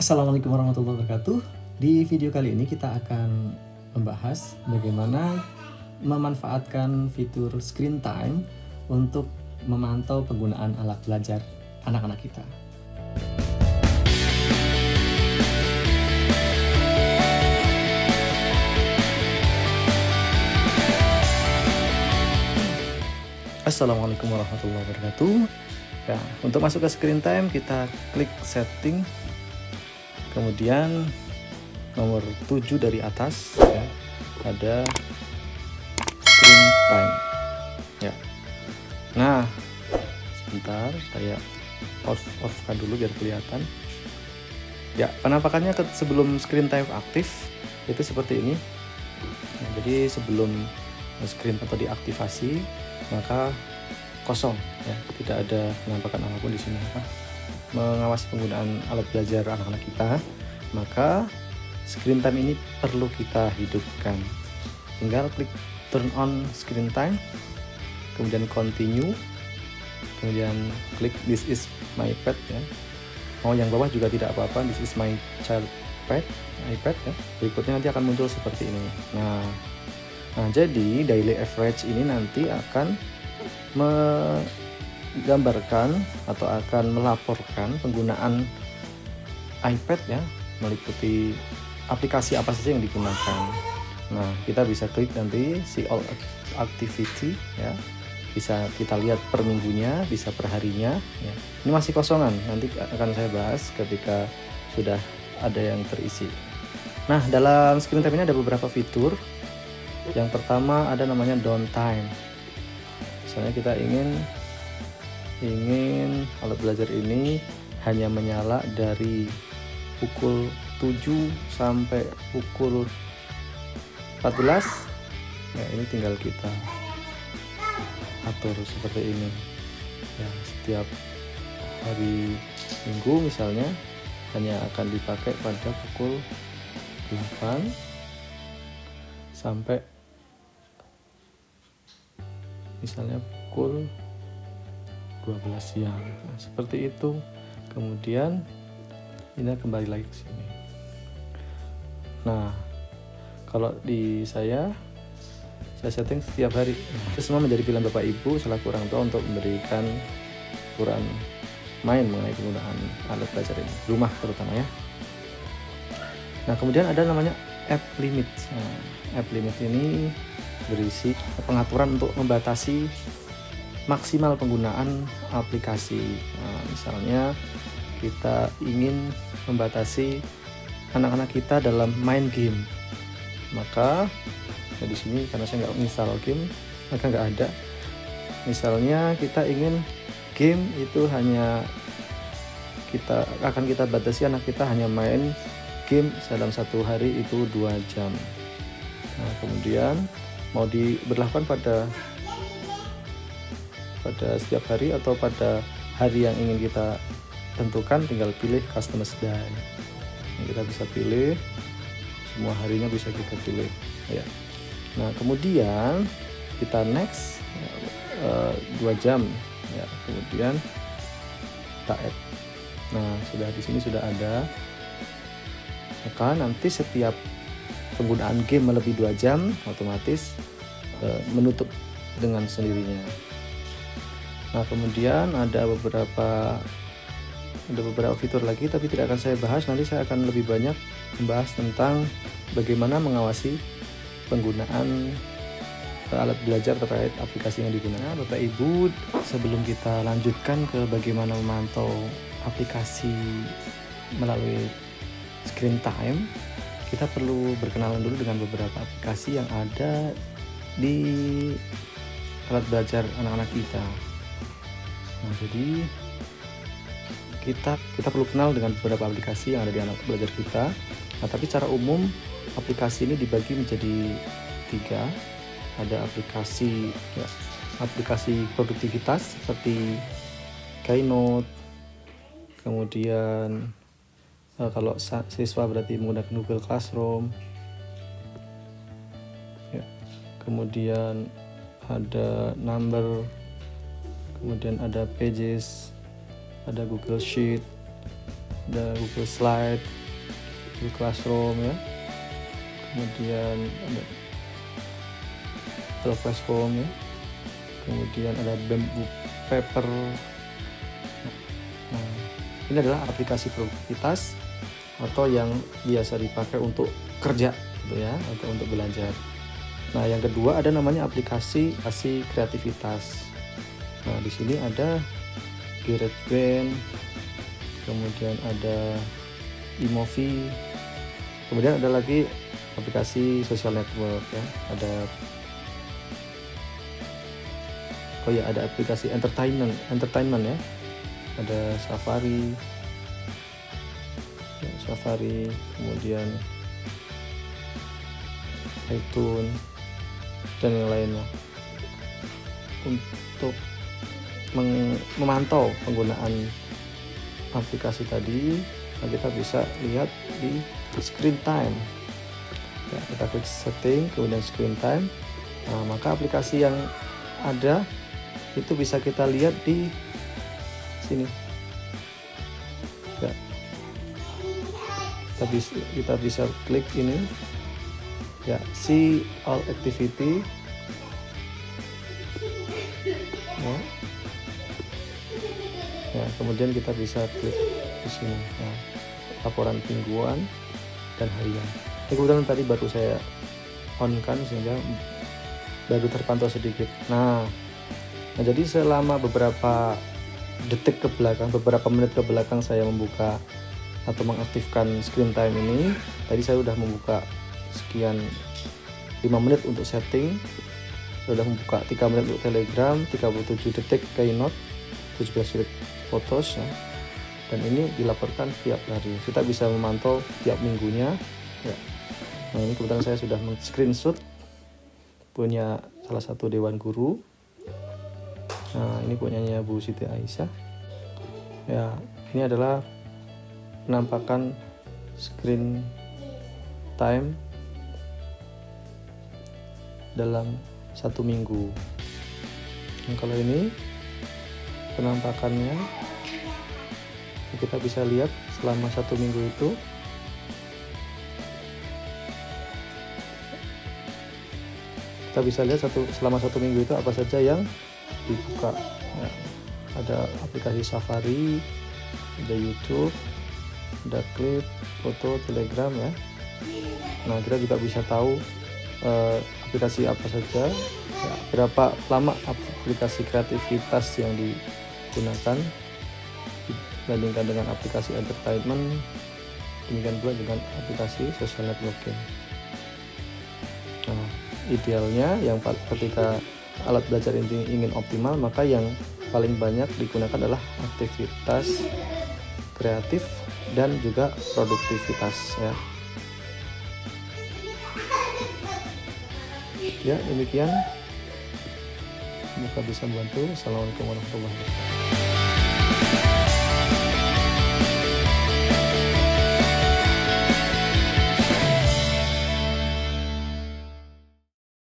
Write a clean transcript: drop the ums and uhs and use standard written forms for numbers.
Assalamualaikum warahmatullahi wabarakatuh. Di video kali ini kita akan membahas bagaimana memanfaatkan fitur screen time untuk memantau penggunaan alat belajar anak-anak kita. Assalamualaikum warahmatullahi wabarakatuh. Ya, untuk masuk ke screen time kita klik setting, kemudian nomor 7 dari atas ya, ada screen time ya. Nah, sebentar saya off-kan dulu biar kelihatan ya. Penampakannya sebelum screen time aktif itu seperti ini ya, jadi sebelum screen atau diaktifasi maka kosong ya, tidak ada penampakan apapun di sini. Mengawasi penggunaan alat belajar anak-anak kita, maka screen time ini perlu kita hidupkan. Tinggal klik turn on screen time, kemudian continue, kemudian klik this is my pet ya. Mau yang bawah juga tidak apa-apa, this is my child pet, iPad ya. Berikutnya nanti akan muncul seperti ini. Nah, jadi daily average ini nanti akan menggambarkan atau akan melaporkan penggunaan iPad ya, meliputi aplikasi apa saja yang digunakan. Nah, kita bisa klik nanti see all activity ya. Bisa kita lihat per minggunya, bisa per harinya ya. Ini masih kosongan, nanti akan saya bahas ketika sudah ada yang terisi. Nah, dalam screen time ini ada beberapa fitur. Yang pertama ada namanya downtime. Misalnya kita ingin alat belajar ini hanya menyala dari pukul 7 sampai pukul 14 ya, ini tinggal kita atur seperti ini ya. Setiap hari Minggu misalnya hanya akan dipakai pada pukul 8 sampai misalnya pukul 12 siang. Nah, seperti itu. Kemudian ini kembali lagi ke sini. Nah, kalau di saya setting setiap hari. Itu semua menjadi pilihan Bapak Ibu selaku orang tua untuk memberikan ukuran main mengenai penggunaan alat belajar ini, rumah terutama ya. Nah, kemudian ada namanya app limit. Nah, app limit ini berisi pengaturan untuk membatasi maksimal penggunaan aplikasi. Nah, misalnya kita ingin membatasi anak-anak kita dalam main game, maka ya di sini karena saya nggak install game maka nggak ada. Misalnya kita ingin game itu hanya kita batasi anak kita hanya main game dalam satu hari itu 2 jam. Nah, kemudian mau diberlakukan pada setiap hari atau pada hari yang ingin kita tentukan, tinggal pilih customize day. Kita bisa pilih semua harinya, bisa kita pilih ya. Nah, kemudian kita next 2 jam ya, kemudian kita add. Nah, sudah di sini sudah ada, maka nanti setiap penggunaan game melebihi 2 jam otomatis menutup dengan sendirinya. Nah, kemudian ada beberapa fitur lagi tapi tidak akan saya bahas. Nanti saya akan lebih banyak membahas tentang bagaimana mengawasi penggunaan alat belajar terkait aplikasi yang digunakan. Bapak Ibu, sebelum kita lanjutkan ke bagaimana memantau aplikasi melalui screen time, kita perlu berkenalan dulu dengan beberapa aplikasi yang ada di alat belajar anak-anak kita. Nah, jadi kita perlu kenal dengan beberapa aplikasi yang ada di anak belajar kita. Nah, tapi secara umum aplikasi ini dibagi menjadi 3. Ada aplikasi produktivitas seperti Keynote, kemudian kalau siswa berarti menggunakan Google Classroom ya. Kemudian ada Number, kemudian ada Pages, ada Google Sheet, ada Google Slide, Google Classroom ya, kemudian ada Google Classroom ya, kemudian ada Bamboo Paper. Nah, ini adalah aplikasi produktivitas atau yang biasa dipakai untuk kerja gitu ya, atau untuk belajar. Nah, yang kedua ada namanya aplikasi kreativitas. Nah, di sini ada GarageBand, kemudian ada iMovie, kemudian ada lagi aplikasi social network ya, ada aplikasi entertainment ya, ada Safari, kemudian iTunes dan yang lainnya. Untuk memantau penggunaan aplikasi tadi, kita bisa lihat di screen time ya, kita klik setting, kemudian screen time. Nah, maka aplikasi yang ada itu bisa kita lihat di sini ya. Kita bisa klik ini ya, see all activity ya, kemudian kita bisa klik di sini ya, laporan mingguan dan harian. Ini kebetulan tadi baru saya on kan sehingga baru terpantau sedikit. Nah jadi selama beberapa detik ke belakang, beberapa menit ke belakang saya membuka atau mengaktifkan screen time ini, tadi saya sudah membuka sekian 5 menit untuk setting, sudah membuka 3 menit untuk Telegram, 37 detik Keynote, 17 detik Photos ya. Dan ini dilaporkan tiap hari. Kita bisa memantau tiap minggunya ya. Nah, ini kebetulan saya sudah men-screenshot punya salah satu dewan guru. Nah, ini punyanya Bu Siti Aisyah. Ya, ini adalah penampakan screen time dalam 1 minggu. Nah, kalau ini penampakannya kita bisa lihat selama 1 minggu itu selama 1 minggu itu apa saja yang dibuka ya. Ada aplikasi Safari, ada YouTube, ada Clip, foto, Telegram ya. Nah, kita juga bisa tahu aplikasi apa saja ya, berapa lama aplikasi kreativitas yang digunakan dibandingkan dengan aplikasi entertainment, demikian pula dengan aplikasi social networking. Nah, idealnya yang ketika alat belajar ini ingin optimal, maka yang paling banyak digunakan adalah aktivitas kreatif dan juga produktivitas ya. Ya, demikian. Semoga bisa membantu. Assalamualaikum warahmatullahi wabarakatuh.